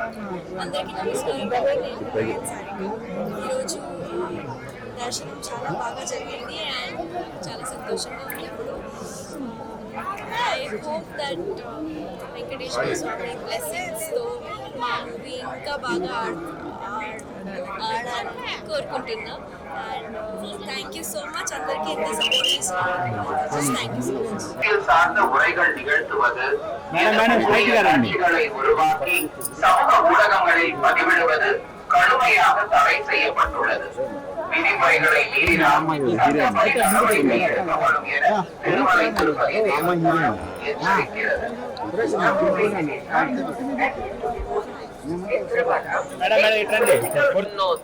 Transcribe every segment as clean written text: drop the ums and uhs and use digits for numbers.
అందరికీ నమస్కారం. ఈరోజు దర్శనం చాలా బాగా జరిగింది అండ్ చాలా సంతోషంగా ఉంది. ఇప్పుడు ఐ హోప్ దట్ వెంకటేశ్వర స్వామి బ్లెస్సింగ్స్తో మా మూవీ ఇంకా బాగా ఆడాలని కోరుకుంటున్నా. And thank you so much అందరికీ ఇంత సపోర్ట్ చేస్తున్నారు. Thank you so much. சார்ந்த உரைகள் நிகழ்த்துவது, காட்சிகளை உருவாக்கி சமூக ஊடகங்களில் பதிவிடுவது கடுமையாக தடை செய்யப்பட்டுள்ளது. விதிமுறைகளை மீறினால் சட்டப்படி நடவடிக்கை எடுக்கப்படும் என திருமலை திருப்பதி தேவஸ்தானம் எச்சரிக்கிறது.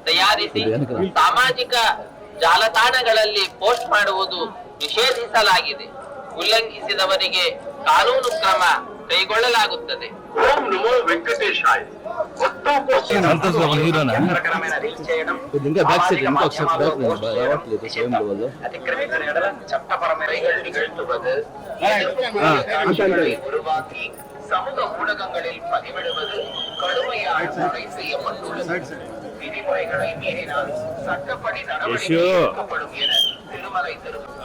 ತಯಾರಿಸಿ ಸಾಮಾಜಿಕ ಜಾಲತಾಣಗಳಲ್ಲಿ ಪೋಸ್ಟ್ ಮಾಡುವುದು ನಿಷೇಧಿಸಲಾಗಿದೆ. ಉಲ್ಲಂಘಿಸಿದವರಿಗೆ ಕಾನೂನು ಕ್ರಮ ಕೈಗೊಳ್ಳಲಾಗುತ್ತದೆ. ఓం నమో వెంకటేశాయ. అతిక్రమించిన ఎడల చట్టపరమైన నిగழ்த்துவது, உருவாக்கி சமூக ஊடகங்களில் பதிவிடுவது கடுமையாக தடை செய்யப்பட்டுள்ளது. விதிமுறைகளை மீறினால் சட்டப்படி நடவடிக்கை எடுக்கப்படும் என திருமலை திருப்பதி